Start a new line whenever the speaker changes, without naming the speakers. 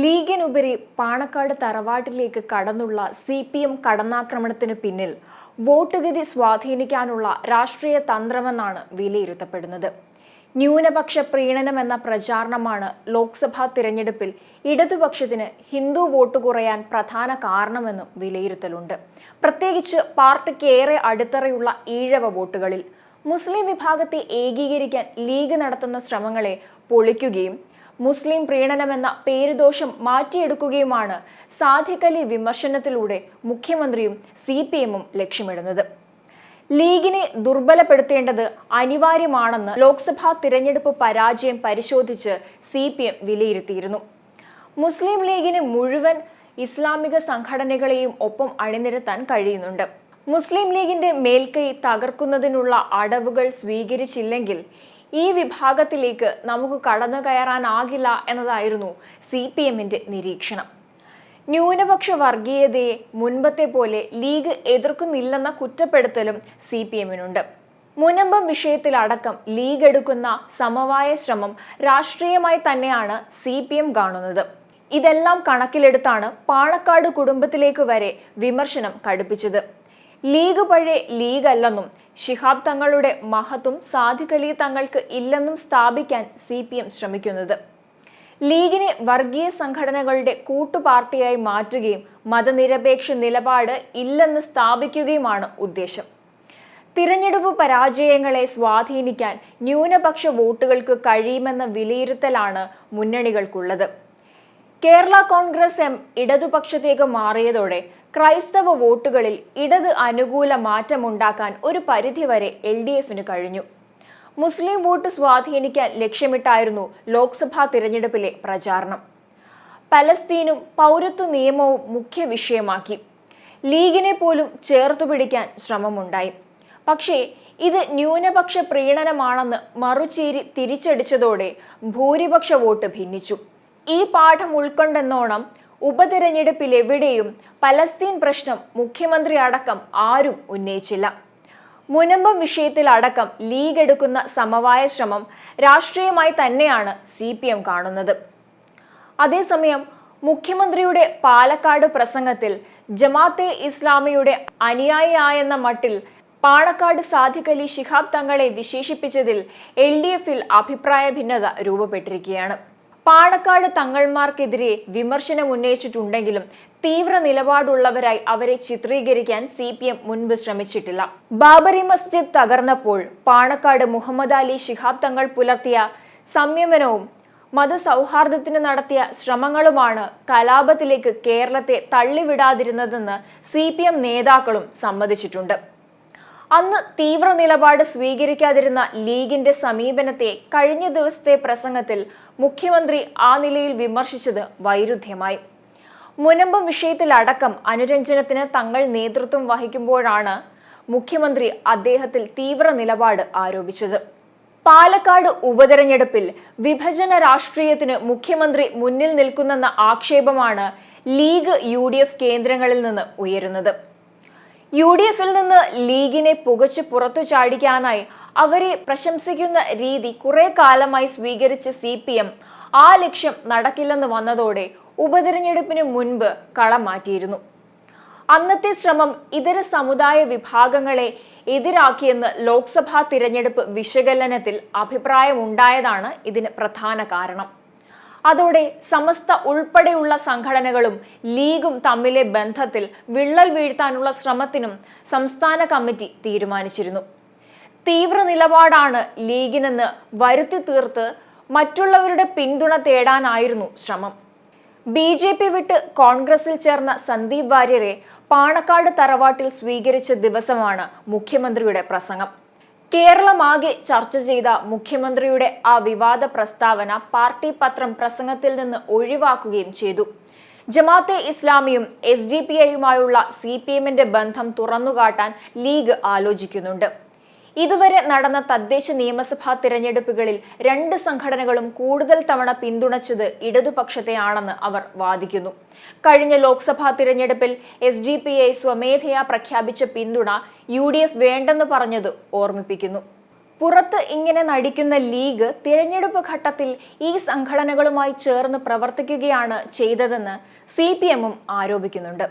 ലീഗിനുപരി പാണക്കാട് തറവാട്ടിലേക്ക് കടന്നുള്ള CPM കടന്നാക്രമണത്തിന് പിന്നിൽ വോട്ടുഗതി സ്വാധീനിക്കാനുള്ള രാഷ്ട്രീയ തന്ത്രമെന്നാണ് വിലയിരുത്തപ്പെടുന്നത്. ന്യൂനപക്ഷ പ്രീണനം എന്ന പ്രചാരണമാണ് ലോക്സഭാ തിരഞ്ഞെടുപ്പിൽ ഇടതുപക്ഷത്തിന് ഹിന്ദു വോട്ട് കുറയാൻ പ്രധാന കാരണമെന്നും വിലയിരുത്തലുണ്ട്. പ്രത്യേകിച്ച് പാർട്ടിക്ക് ഏറെ അടിത്തറയുള്ള ഈഴവ വോട്ടുകളിൽ മുസ്ലിം വിഭാഗത്തെ ഏകീകരിക്കാൻ ലീഗ് നടത്തുന്ന ശ്രമങ്ങളെ പൊളിക്കുകയും മുസ്ലിം പ്രീണനമെന്ന പേരുദോഷം മാറ്റിയെടുക്കുകയുമാണ് സാദിഖ് അലി വിമർശനത്തിലൂടെ മുഖ്യമന്ത്രിയും CPM ലക്ഷ്യമിടുന്നത്. ലീഗിനെ ദുർബലപ്പെടുത്തേണ്ടത് അനിവാര്യമാണെന്ന് ലോക്സഭാ തിരഞ്ഞെടുപ്പ് പരാജയം പരിശോധിച്ച് CPM വിലയിരുത്തിയിരുന്നു. മുസ്ലിം ലീഗിന് മുഴുവൻ ഇസ്ലാമിക സംഘടനകളെയും ഒപ്പം അണിനിരത്താൻ കഴിയുന്നുണ്ട്. മുസ്ലിം ലീഗിന്റെ മേൽക്കൈ തകർക്കുന്നതിനുള്ള അടവുകൾ സ്വീകരിച്ചില്ലെങ്കിൽ ഈ വിഭാഗത്തിലേക്ക് നമുക്ക് കടന്നു കയറാനാകില്ല എന്നതായിരുന്നു CPMന്റെ നിരീക്ഷണം. ന്യൂനപക്ഷ വർഗീയതയെ മുൻപത്തെ പോലെ ലീഗ് എതിർക്കുന്നില്ലെന്ന കുറ്റപ്പെടുത്തലും CPMനുണ്ട്. മുനമ്പം വിഷയത്തിലടക്കം ലീഗ് എടുക്കുന്ന സമവായ ശ്രമം രാഷ്ട്രീയമായി തന്നെയാണ് CPM കാണുന്നത്. ഇതെല്ലാം കണക്കിലെടുത്താണ് പാണക്കാട് കുടുംബത്തിലേക്ക് വരെ വിമർശനം കടുപ്പിച്ചത്. ലീഗ് പഴയ ലീഗ് അല്ലെന്നും ശിഹാബ് തങ്ങളുടെ മഹത്വം സാദിഖ് അലി തങ്ങൾക്ക് ഇല്ലെന്നും സ്ഥാപിക്കാൻ CPM ശ്രമിക്കുന്നത്. ലീഗിനെ വർഗീയ സംഘടനകളുടെ കൂട്ടുപാർട്ടിയായി മാറ്റുകയും മതനിരപേക്ഷ നിലപാട് ഇല്ലെന്ന് സ്ഥാപിക്കുകയുമാണ് ഉദ്ദേശം. തിരഞ്ഞെടുപ്പ് പരാജയങ്ങളെ സ്വാധീനിക്കാൻ ന്യൂനപക്ഷ വോട്ടുകൾക്ക് കഴിയുമെന്ന വിലയിരുത്തലാണ് മുന്നണികൾക്കുള്ളത്. കേരള കോൺഗ്രസ് എം ഇടതുപക്ഷത്തേക്ക് മാറിയതോടെ ക്രൈസ്തവ വോട്ടുകളിൽ ഇടത് അനുകൂല മാറ്റമുണ്ടാക്കാൻ ഒരു പരിധിവരെ LDFന് കഴിഞ്ഞു. മുസ്ലിം വോട്ട് സ്വാധീനിക്കാൻ ലക്ഷ്യമിട്ടായിരുന്നു ലോക്സഭാ തിരഞ്ഞെടുപ്പിലെ പ്രചാരണം. പലസ്തീനും പൗരത്വ നിയമവും മുഖ്യ വിഷയമാക്കി ലീഗിനെ പോലും ചേർത്തുപിടിക്കാൻ ശ്രമമുണ്ടായി. പക്ഷേ ഇത് ന്യൂനപക്ഷ പ്രീണനമാണെന്ന് മറുചേരി തിരിച്ചടിച്ചതോടെ ഭൂരിപക്ഷ വോട്ട് ഭിന്നിച്ചു. ഈ പാഠം ഉൾക്കൊണ്ടെന്നോണം ഉപതിരഞ്ഞെടുപ്പിലെവിടെയും പലസ്തീൻ പ്രശ്നം മുഖ്യമന്ത്രി അടക്കം ആരും ഉന്നയിച്ചില്ല. മുനമ്പം വിഷയത്തിലടക്കം ലീഗ് എടുക്കുന്ന സമവായ ശ്രമം രാഷ്ട്രീയമായി തന്നെയാണ് CPM കാണുന്നത്. അതേസമയം മുഖ്യമന്ത്രിയുടെ പാലക്കാട് പ്രസംഗത്തിൽ ജമാഅത്തെ ഇസ്ലാമിയുടെ അനുയായിയായെന്ന മട്ടിൽ പാണക്കാട് സാദിഖ് അലി ശിഹാബ് തങ്ങളെ വിശേഷിപ്പിച്ചതിൽ LDFൽ അഭിപ്രായ ഭിന്നത രൂപപ്പെട്ടിരിക്കുകയാണ്. പാണക്കാട് തങ്ങൾമാർക്കെതിരെ വിമർശനം ഉന്നയിച്ചിട്ടുണ്ടെങ്കിലും തീവ്ര നിലപാടുള്ളവരായി അവരെ ചിത്രീകരിക്കാൻ CPM മുൻപ് ശ്രമിച്ചിട്ടില്ല. ബാബറി മസ്ജിദ് തകർന്നപ്പോൾ പാണക്കാട് മുഹമ്മദ് അലി ശിഹാബ് തങ്ങൾ പുലർത്തിയ സംയമനവും മതസൗഹാർദ്ദത്തിന് നടത്തിയ ശ്രമങ്ങളുമാണ് കലാപത്തിലേക്ക് കേരളത്തെ തള്ളിവിടാതിരുന്നതെന്ന് CPM നേതാക്കളും സമ്മതിച്ചിട്ടുണ്ട്. അന്ന് തീവ്ര നിലപാട് സ്വീകരിക്കാതിരുന്ന ലീഗിന്റെ സമീപനത്തെ കഴിഞ്ഞ ദിവസത്തെ പ്രസംഗത്തിൽ മുഖ്യമന്ത്രി ആ നിലയിൽ വിമർശിച്ചത് വൈരുദ്ധ്യമായി. മുനമ്പം വിഷയത്തിലടക്കം അനുരഞ്ജനത്തിന് തങ്ങൾ നേതൃത്വം വഹിക്കുമ്പോഴാണ് മുഖ്യമന്ത്രി അദ്ദേഹത്തിൽ തീവ്ര നിലപാട് ആരോപിച്ചത്. പാലക്കാട് ഉപതെരഞ്ഞെടുപ്പിൽ വിഭജന രാഷ്ട്രീയത്തിന് മുഖ്യമന്ത്രി മുന്നിൽ നിൽക്കുന്നെന്ന ആക്ഷേപമാണ് ലീഗ് UDF കേന്ദ്രങ്ങളിൽ നിന്ന് ഉയരുന്നത്. UDFൽ നിന്ന് ലീഗിനെ പുകച്ച് പുറത്തു ചാടിക്കാനായി അവരെ പ്രശംസിക്കുന്ന രീതി കുറെ കാലമായി സ്വീകരിച്ച CPM ആ ലക്ഷ്യം നടക്കില്ലെന്ന് വന്നതോടെ ഉപതിരഞ്ഞെടുപ്പിന് മുൻപ് കളം മാറ്റിയിരുന്നു. അന്നത്തെ ശ്രമം ഇതര സമുദായ വിഭാഗങ്ങളെ എതിരാക്കിയെന്ന് ലോക്സഭാ തിരഞ്ഞെടുപ്പ് വിശകലനത്തിൽ അഭിപ്രായമുണ്ടായതാണ് ഇതിന് പ്രധാന കാരണം. അതോടെ സമസ്ത ഉൾപ്പെടെയുള്ള സംഘടനകളും ലീഗും തമ്മിലെ ബന്ധത്തിൽ വിള്ളൽ വീഴ്ത്താനുള്ള ശ്രമത്തിനും സംസ്ഥാന കമ്മിറ്റി തീരുമാനിച്ചിരുന്നു. തീവ്ര നിലപാടാണ് ലീഗിനെന്ന് വരുത്തി തീർത്ത് മറ്റുള്ളവരുടെ പിന്തുണ തേടാനായിരുന്നു ശ്രമം. BJP വിട്ട് കോൺഗ്രസിൽ ചേർന്ന സന്ദീപ് വാര്യരെ പാണക്കാട് തറവാട്ടിൽ സ്വീകരിച്ച ദിവസമാണ് മുഖ്യമന്ത്രിയുടെ പ്രസംഗം. കേരളമാകെ ചർച്ച ചെയ്ത മുഖ്യമന്ത്രിയുടെ ആ വിവാദ പ്രസ്താവന പാർട്ടി പത്രം പ്രസംഗത്തിൽ നിന്ന് ഒഴിവാക്കുകയും ചെയ്തു. ജമാഅത്തെ ഇസ്ലാമിയും SDPIയുമായുള്ള CPMന്റെ ബന്ധം തുറന്നുകാട്ടാൻ ലീഗ് ആലോചിക്കുന്നുണ്ട്. ഇതുവരെ നടന്ന തദ്ദേശ നിയമസഭാ തിരഞ്ഞെടുപ്പുകളിൽ രണ്ട് സംഘടനകളും കൂടുതൽ തവണ പിന്തുണച്ചത് ഇടതുപക്ഷത്തെയാണെന്ന് അവർ വാദിക്കുന്നു. കഴിഞ്ഞ ലോക്സഭാ തിരഞ്ഞെടുപ്പിൽ SDPI സ്വമേധയാ പ്രഖ്യാപിച്ച പിന്തുണ UDF വേണ്ടെന്ന് പറഞ്ഞത് ഓർമ്മിപ്പിക്കുന്നു. പുറത്ത് ഇങ്ങനെ നടിക്കുന്ന ലീഗ് തിരഞ്ഞെടുപ്പ് ഘട്ടത്തിൽ ഈ സംഘടനകളുമായി ചേർന്ന് പ്രവർത്തിക്കുകയാണ് ചെയ്തതെന്ന് CPM ആരോപിക്കുന്നുണ്ട്.